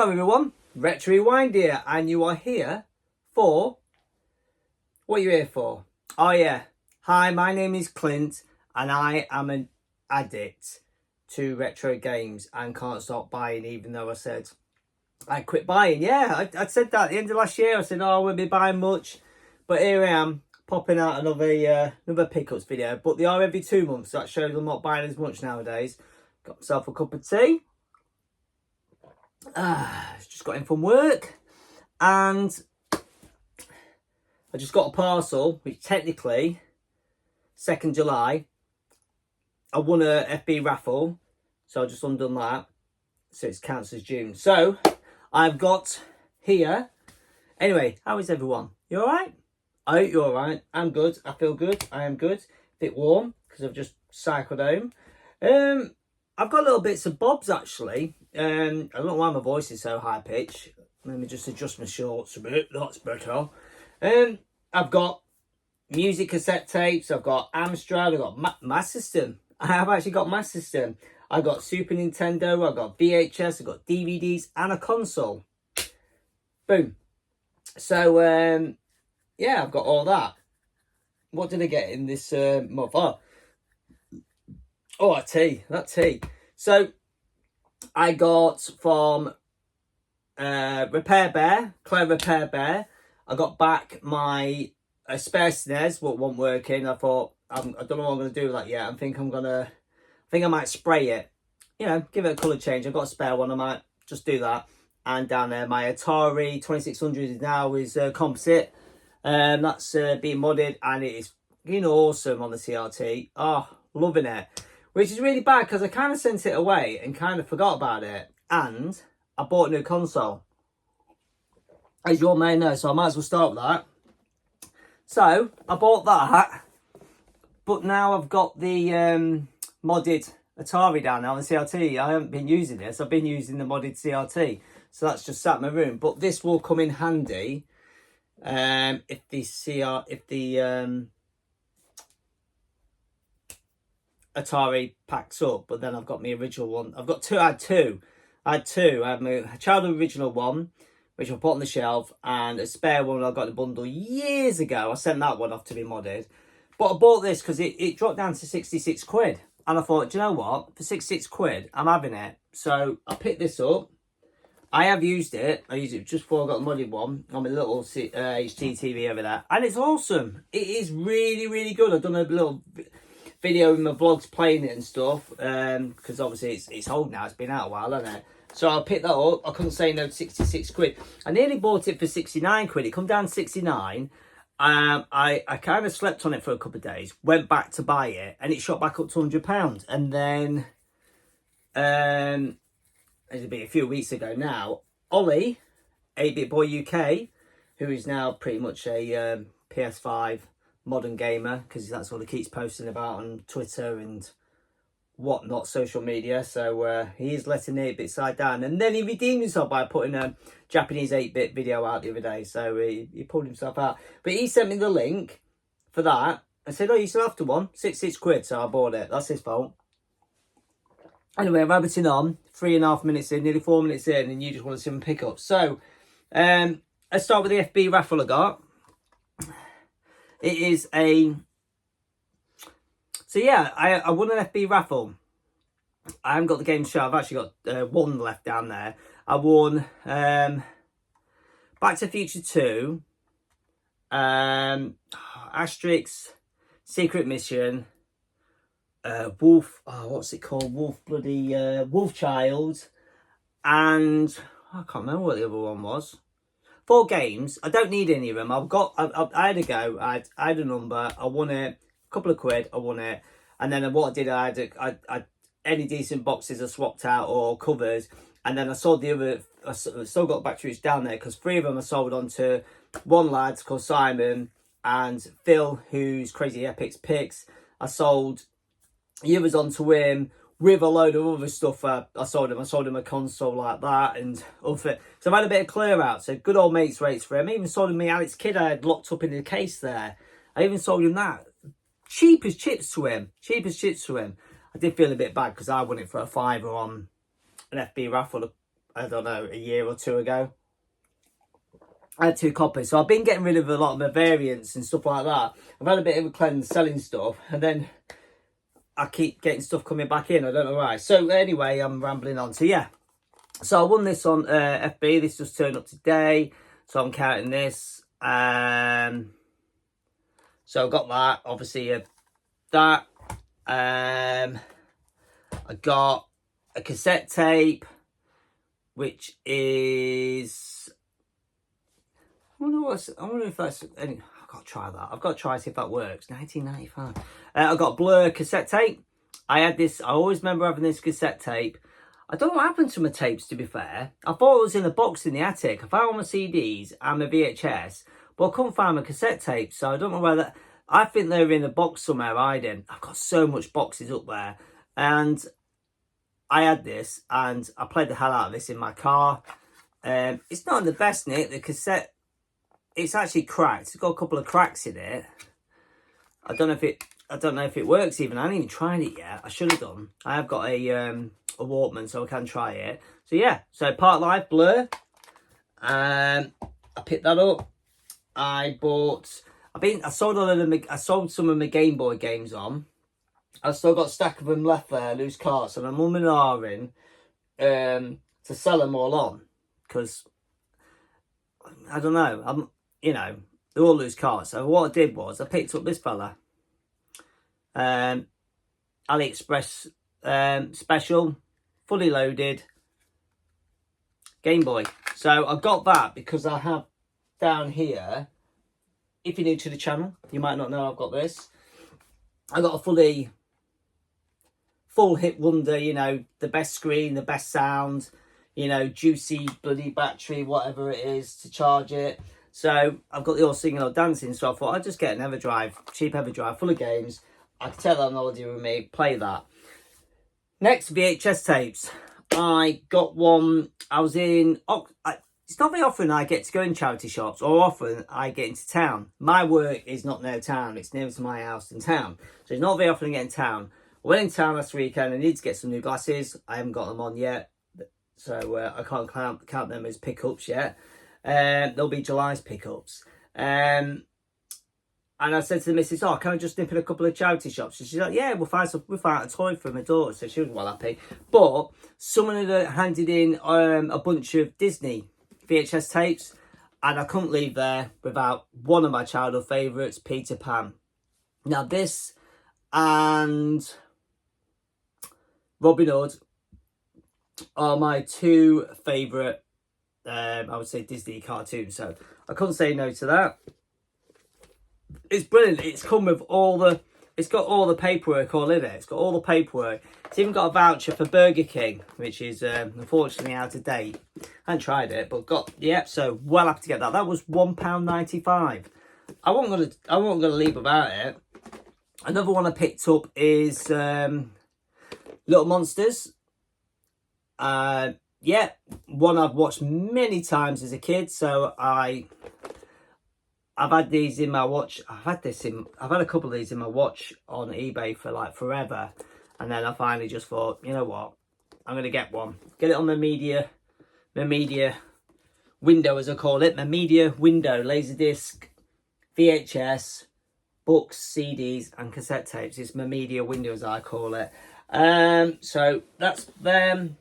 Hello everyone, RetroRewind here, and you are here for... What are you here for? Oh yeah, hi, my name is Clint, and I am an addict to retro games and can't stop buying, even though I said I quit buying. Yeah, I said that at the end of last year. I said, oh, I won't be buying much, but here I am, popping out another pickups video, but they are every 2 months, so that shows I'm not buying as much nowadays. Got myself a cup of tea. Just got in from work, and I just got a parcel, which technically 2nd July I won a FB raffle, so I just undone that, so it counts as June. So I've got here. Anyway, how is everyone? You all right? I hope you're all right. I'm good. I feel good. I am good. A bit warm because I've just cycled home. I've got little bits of bobs actually. I don't know why my voice is so high pitched. Let me just adjust my shorts a bit. That's better. I've got music cassette tapes. I've got Amstrad. I've got my system. I have actually got my system. I've got Super Nintendo. I've got VHS. I've got DVDs and a console. Boom. So, yeah, I've got all that. What did I get in this month? Oh, that tea. So, I got from Claire Repair Bear. I got back my spare SNES, what wasn't working. I thought, I don't know what I'm going to do with that yet. I think I might spray it. You know, give it a colour change. I've got a spare one. I might just do that. And down there, my Atari 2600 is composite. That's being modded, and it is fucking awesome on the CRT. Oh, loving it. Which is really bad because I kind of sent it away and kind of forgot about it. And I bought a new console, as you all may know, so I might as well start with that. So I bought that, but now I've got the modded Atari down there on the CRT. I haven't been using this. I've been using the modded CRT, so that's just sat in my room. But this will come in handy if the Atari packs up. But then I've got my original one. I've got two. I had two. I had my childhood original one, which I put on the shelf, and a spare one I got in a bundle years ago. I sent that one off to be modded. But I bought this because it dropped down to 66 quid. And I thought, do you know what? For 66 quid, I'm having it. So I picked this up. I have used it. I used it just before I got the modded one on my little HD TV over there. And it's awesome. It is really, really good. I've done a little video in my vlogs playing it and stuff. Because obviously it's old now. It's been out a while, hasn't it? So I picked that up. I couldn't say no to 66 quid. I nearly bought it for 69 quid. It come down to 69. I kind of slept on it for a couple of days. Went back to buy it. And it shot back up to £100. And then... it'll be a few weeks ago now, Ollie, 8-Bit Boy UK, who is now pretty much a PS5 modern gamer, because that's what he keeps posting about on Twitter and whatnot, social media. So he's letting the 8-Bit side down. And then he redeemed himself by putting a Japanese 8-Bit video out the other day. So he pulled himself out. But he sent me the link for that. I said, oh, you still after one? 66 quid, so I bought it. That's his fault. Anyway, I'm rabbiting on, 3.5 minutes in, nearly 4 minutes in, and you just want to see them pick up. So, let's start with the FB raffle I got. It is a... So, yeah, I won an FB raffle. I haven't got the game to show. I've actually got one left down there. I won Back to the Future 2, Asterix, Secret Mission... Wolf, what's it called? Wolf Child, and I can't remember what the other one was. 4 games. I don't need any of them. I had a go. I had a number. I won it. A couple of quid. I won it. And then what I did, I any decent boxes I swapped out or covers, and then I sold the other. I still got batteries down there because 3 of them I sold on to one lad called Simon and Phil, who's Crazy Epics Picks. I sold the others onto him with a load of other stuff. I sold him a console like that and other. So I've had a bit of clear out. So good old mates rates for him. I even sold him my Alex Kidd I had locked up in the case there. I even sold him that. Cheap as chips to him. Cheap as chips to him. I did feel a bit bad because I won it for a £5 on an FB raffle I don't know, a year or two ago. I had 2 copies, so I've been getting rid of a lot of my variants and stuff like that. I've had a bit of a cleanse selling stuff, and then I keep getting stuff coming back in. I don't know why. So anyway, I'm rambling on. So yeah, so I won this on FB. This just turned up today, so I'm counting this. So I got that. Obviously, that. I got a cassette tape, which is. I wonder if that's. I've got to try that. I've got to try see if that works. 1995. I got Blur cassette tape. I had this. I always remember having this cassette tape. I don't know what happened to my tapes, to be fair. I thought it was in a box in the attic. I found all my CDs and my VHS, but I couldn't find my cassette tape. So I don't know whether. I think they're in a box somewhere hiding. I've got so much boxes up there, and I had this, and I played the hell out of this in my car. It's not in the best nick. The cassette. It's actually cracked. It's got a couple of cracks in it. I don't know if it works even. I haven't even tried it yet. I should have done. I have got a Walkman, so I can try it. So yeah. So Part Life Blur. I picked that up. I sold some of my Game Boy games on. I've still got a stack of them left there, loose carts, and I'm umming and ahhing to sell them all on, because I don't know. They're all loose carts. So what I did was I picked up this fella. AliExpress special, fully loaded Game Boy. So I got that because I have down here, if you're new to the channel, you might not know I've got this. I got a full hit wonder, the best screen, the best sound, juicy bloody battery, whatever it is to charge it. So I've got the all singing, all dancing, so I thought I'd just get an Everdrive, cheap Everdrive, full of games. I could take that on holiday with me, play that. Next, VHS tapes. I got one, it's not very often I get to go in charity shops, or often I get into town. My work is not near town, it's near to my house in town. So it's not very often I get in town. I went in town last weekend, I need to get some new glasses. I haven't got them on yet, so I can't count them as pickups yet. They'll be July's pickups. And I said to the missus, can I just nip in a couple of charity shops? And she's like, yeah, we'll find a toy for my daughter. So she was well happy. But someone had handed in a bunch of Disney VHS tapes, and I couldn't leave there without one of my childhood favourites, Peter Pan. Now this and Robin Hood are my 2 favourite, I would say, Disney cartoons. So I couldn't say no to that. It's brilliant. It's come with it's got all the paperwork all in it. It's got all the paperwork. It's even got a voucher for Burger King, which is unfortunately out of date. I haven't tried it, but so well happy to get that. That was £1.95. I wasn't gonna leave without it. Another one I picked up is Little Monsters. One I've watched many times as a kid, so I've had these in my watch. I've had a couple of these in my watch on eBay for like forever, and then I finally just thought, you know what, I'm gonna get one. Get it on my media window, as I call it. My media window, Laserdisc, VHS, books, CDs, and cassette tapes. It's my media window, as I call it. So that's them.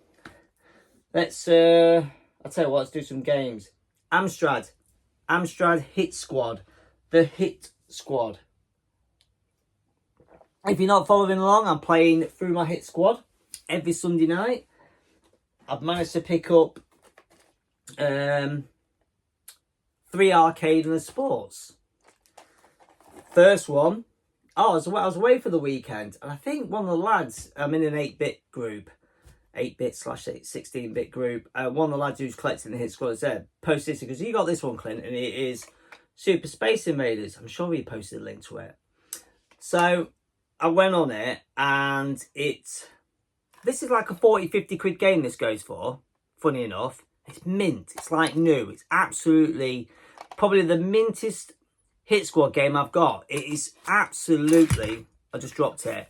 Let's I'll tell you what, let's do some games. Amstrad Hit Squad. The Hit Squad. If you're not following along, I'm playing through my Hit Squad every Sunday night. I've managed to pick up 3 arcade and a sports. First one, I was away for the weekend, and I think one of the lads, I'm in an 8-bit group, 8-bit/16-bit group. One of the lads who's collecting the Hit Squad said, post this, because you got this one, Clint, and it is Super Space Invaders. I'm sure he posted a link to it. So I went on it, and this is like a 40-50 quid game this goes for, funny enough. It's mint, it's like new. It's absolutely probably the mintest Hit Squad game I've got. It is absolutely, I just dropped it,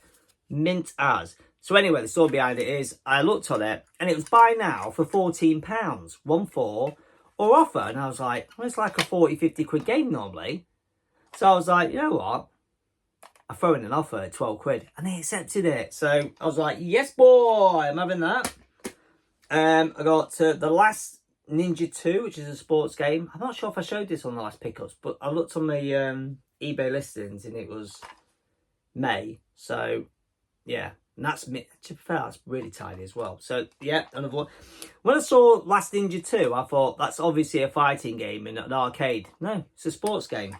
mint as. So anyway, the story behind it is I looked on it and it was buy now for £14, 1/4, or offer. And I was like, well, it's like a 40, 50 quid game normally. So I was like, you know what? I throw in an offer at 12 quid and they accepted it. So I was like, yes, boy, I'm having that. I got The Last Ninja 2, which is a sports game. I'm not sure if I showed this on the last pickups, but I looked on the eBay listings and it was May. So yeah, and that's, to be fair, that's really tiny as well. So yeah, another one. When I saw Last Ninja 2, I thought that's obviously a fighting game in an arcade. No, it's a sports game.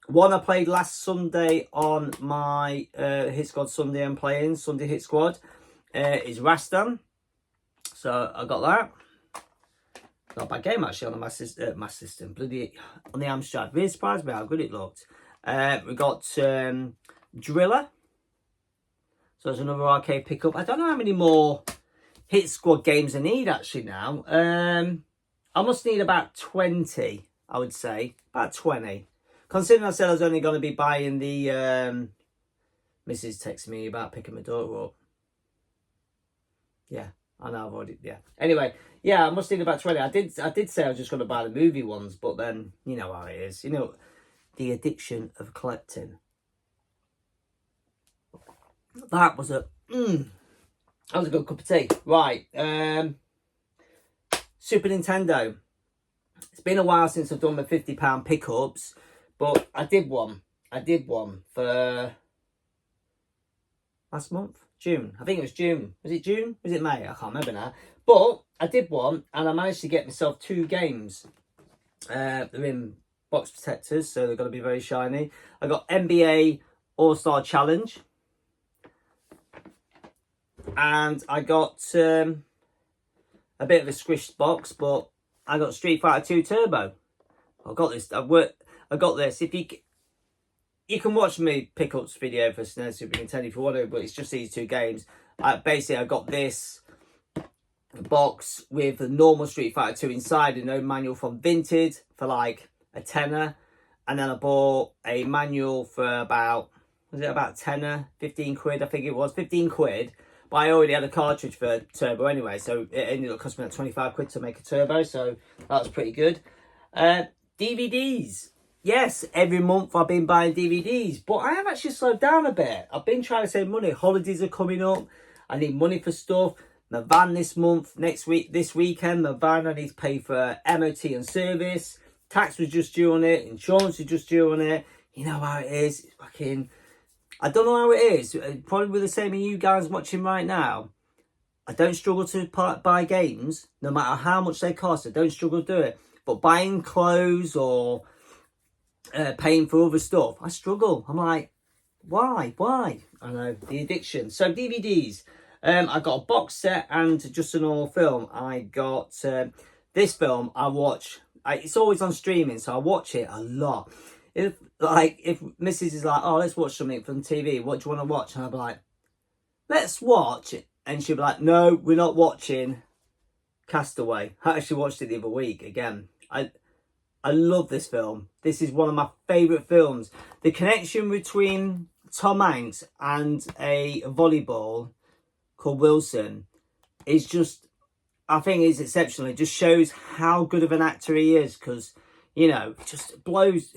One I played last Sunday on my Hit Squad Sunday I'm playing, Sunday Hit Squad, is Rastan. So I got that. Not a bad game actually on the Master System. Bloody, on the Amstrad. Really surprised me how good it looked. We got Driller. So there's another arcade pickup. I don't know how many more Hit Squad games I need actually now. I must need about 20, I would say. About 20. Considering I said I was only going to be buying the... Mrs. texted me about picking my daughter up. Yeah, I know I've already... Yeah. Anyway, yeah, I must need about 20. I did say I was just going to buy the movie ones, but then, you know how it is. You know, the addiction of collecting. That was a... that was a good cup of tea. Right. Super Nintendo. It's been a while since I've done my £50 pickups. But I did one. For last month? June. I think it was June. Was it June? Was it May? I can't remember now. But I did one and I managed to get myself 2 games. They're in box protectors, so they're going to be very shiny. I got NBA All-Star Challenge. And I got a bit of a squished box, but I got Street Fighter 2 Turbo. I got this. I got this. If you can watch me pickups video for SNES Super Nintendo if you want to, but it's just these 2 games. Basically, I got this box with the normal Street Fighter 2 inside and no manual from Vinted for like a tenner, and then I bought a manual for about 15 quid? I think it was 15 quid. But I already had a cartridge for Turbo anyway, so it ended up costing me like 25 quid to make a Turbo, so that was pretty good. DVDs. Yes, every month I've been buying DVDs, but I have actually slowed down a bit. I've been trying to save money. Holidays are coming up. I need money for stuff. My van this month, this weekend, my van I need to pay for MOT and service. Tax was just due on it. Insurance was just due on it. You know how it is. It's fucking... I don't know how it is. Probably the same as you guys watching right now. I don't struggle to buy games, no matter how much they cost. I don't struggle to do it. But buying clothes or paying for other stuff, I struggle. I'm like, why? I know, the addiction. So DVDs. I got a box set and just a normal film. I got this film I watch. It's always on streaming, so I watch it a lot. If Mrs. is like, oh, let's watch something from TV, what do you want to watch? And I'll be like, let's watch it. And she'll be like, no, we're not watching Castaway. I actually watched it the other week again. I love this film. This is one of my favourite films. The connection between Tom Hanks and a volleyball called Wilson is just, I think is exceptional. It just shows how good of an actor he is, because, you know, it just blows,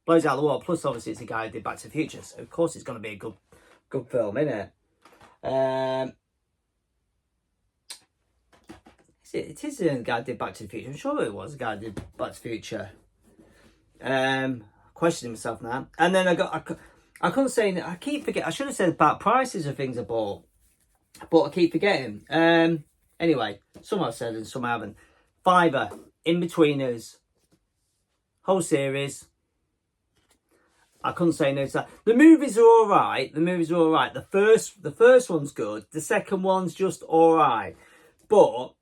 blows out the water. Plus, obviously, it's a guy who did Back to the Future, so of course it's going to be a good film, isn't it? It is a guy who did Back to the Future. I'm sure it was a guy who did Back to the Future. Questioning myself now. And then I couldn't say, I keep forgetting. I should have said about prices of things I bought, but I keep forgetting. Anyway, some I've said and some I haven't. Fiver, In-Betweeners, whole series. I couldn't say no to that. The movies are all right. The first one's good. The second one's just all right. But,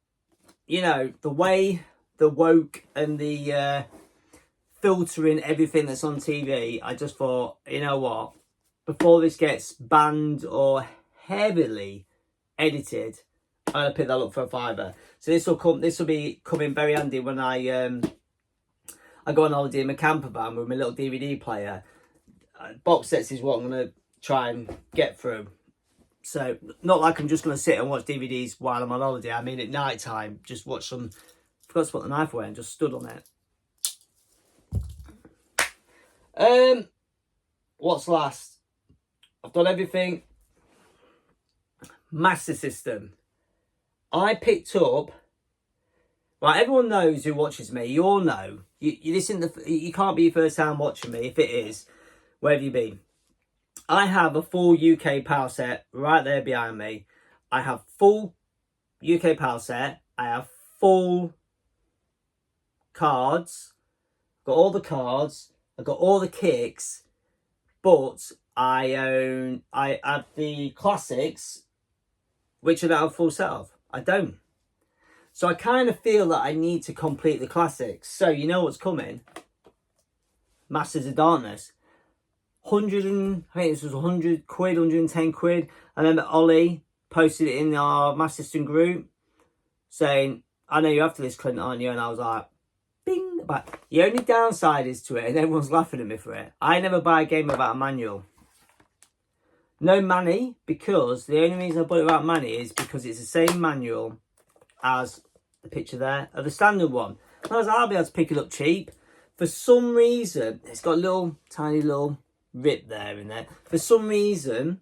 you know, the way the woke and the filtering everything that's on TV, I just thought, you know what? Before this gets banned or heavily edited, I'm going to pick that up for a fiver. So this will be coming very handy when I go on holiday in my camper van with my little DVD player. Box sets is what I'm going to try and get through. So, not like I'm just going to sit and watch DVDs while I'm on holiday. I mean, at night time, just watch some. Forgot to put the knife away and just stood on it. What's last? I've done everything. Master System. I picked up. Right, everyone knows who watches me. You all know. You listen. You can't be your first time watching me. If it is, where have you been? I have a full UK power set right there behind me. I have full UK power set. I have full cards. Got all the cards. I've got all the kicks. But I have the classics, which I don't have a full set of. I don't. So I kind of feel that I need to complete the classics. So you know what's coming? Masters of Darkness. I think this was 100 quid, 110 quid. I remember Ollie posted it in our Master System group saying, I know you're after this, Clint, aren't you? And I was like, bing. But the only downside is to it, and everyone's laughing at me for it, I never buy a game without a manual. No money, because the only reason I bought it without money is because it's the same manual as the picture there, of the standard one. And I was like, I'll be able to pick it up cheap. For some reason, it's got a little, tiny little rip there in there. For some reason,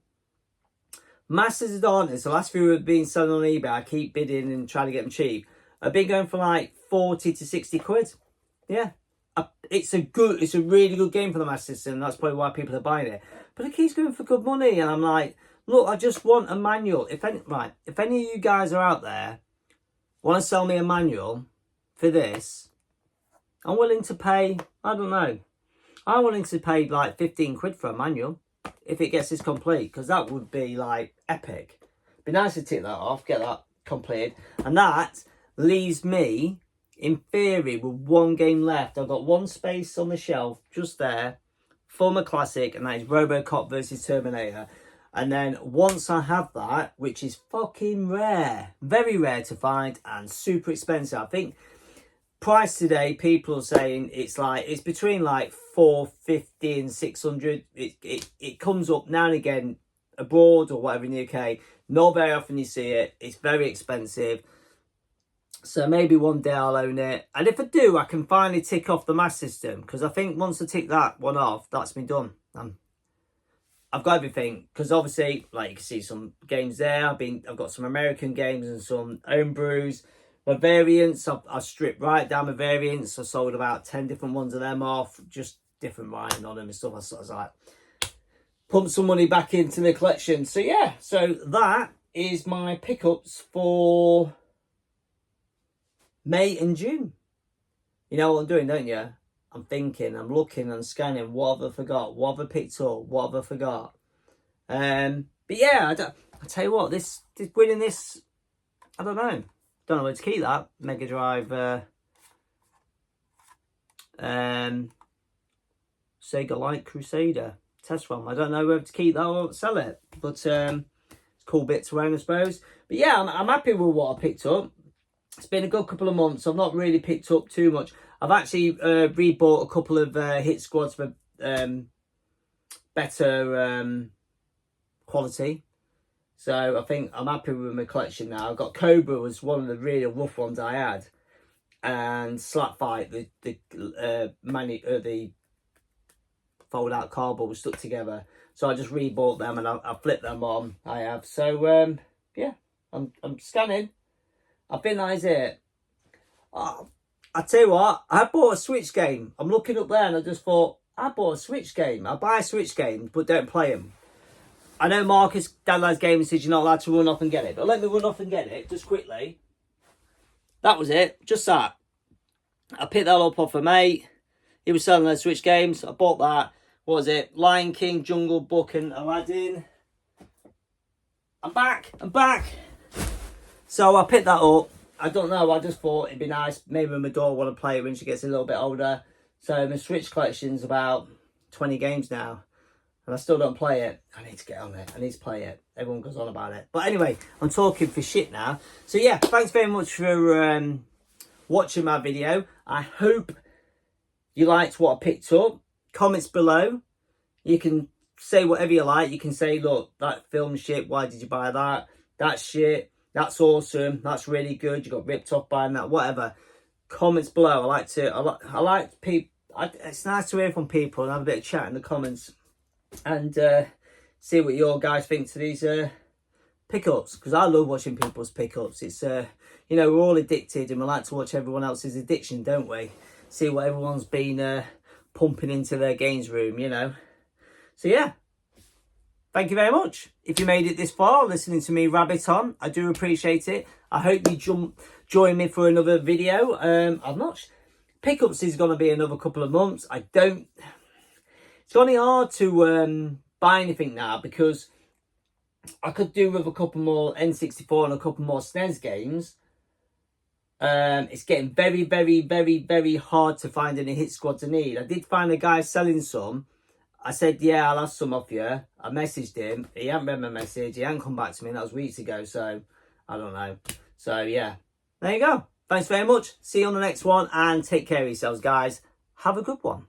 Masters of Darkness, the last few have been selling on eBay, I keep bidding and trying to get them cheap, I've been going for like 40 to 60 quid. Yeah. It's a really good game for the Master System. That's probably why people are buying it. But it keeps going for good money. And I'm like, look, I just want a manual. If any of you guys are out there, want to sell me a manual for this, I'm willing to pay, I don't know, I'm willing to pay like 15 quid for a manual if it gets this complete, because that would be like epic. Be nice to tick that off, get that completed, and that leaves me in theory with one game left. I've got one space on the shelf just there for my classic, and that is RoboCop versus Terminator. And then once I have that, which is fucking rare, very rare to find and super expensive, I think price today, people are saying it's between like 450 and 600. It comes up now and again abroad or whatever in the UK. Not very often you see it. It's very expensive. So maybe one day I'll own it. And if I do, I can finally tick off the Master System, because I think once I tick that one off, that's me done. I've got everything, because obviously, like you can see some games there. I've got some American games and some home brews. My variants, I've stripped right down my variants. I sold about 10 different ones of them off, just different writing on them and stuff. I was like, pump some money back into the collection. So yeah, so that is my pickups for May and June. You know what I'm doing, don't you? I'm thinking, I'm looking and scanning. What have I forgot? What have I picked up? What have I forgot? But yeah, I tell you what, this winning this, I don't know. Don't know where to keep that Mega Drive Sega Light Crusader test ROM. I don't know whether to keep that or sell it, but it's a cool bit to own, I suppose. But yeah, I'm happy with what I picked up. It's been a good couple of months. I've not really picked up too much. I've actually rebought a couple of hit squads for better quality. So I think I'm happy with my collection now. I've got Cobra, was one of the really rough ones I had, and Slap Fight, the fold out cardboard was stuck together. So I just rebought them and I flipped them on. I have. So yeah, I'm scanning. I think that is it. I tell you what, I bought a Switch game. I'm looking up there and I just thought, I bought a Switch game. I buy Switch games, but don't play them. I know Marcus, Dadline's Gaming, says you're not allowed to run off and get it, but let me run off and get it, just quickly. That was it, just that. I picked that up off a mate. He was selling those Switch games. I bought that. What was it? Lion King, Jungle Book, and Aladdin. I'm back. So I picked that up. I don't know, I just thought it'd be nice. Maybe my daughter want to play it when she gets a little bit older. So my Switch collection's about 20 games now. And I still don't play it. I need to get on it. I need to play it. Everyone goes on about it. But anyway, I'm talking for shit now. So yeah, thanks very much for watching my video. I hope you liked what I picked up. Comments below. You can say whatever you like. You can say, look, that film's shit, why did you buy that? That's shit, that's awesome, that's really good, you got ripped off buying that, whatever. Comments below. I like people. It's nice to hear from people and have a bit of chat in the comments, and see what your guys think to these pickups, because I love watching people's pickups. It's you know, we're all addicted and we like to watch everyone else's addiction, don't we? See what everyone's been pumping into their games room, you know. So yeah, thank you very much. If you made it this far listening to me rabbit on, I do appreciate it. I hope you join me for another video. I'm not pickups is going to be another couple of months. It's going to be hard to buy anything now, because I could do with a couple more N64 and a couple more SNES games. It's getting very, very, very, very hard to find any hit squads I need. I did find a guy selling some. I said, yeah, I'll have some off you. I messaged him. He hadn't read my message. He hadn't come back to me. And that was weeks ago. So, I don't know. So, yeah. There you go. Thanks very much. See you on the next one. And take care of yourselves, guys. Have a good one.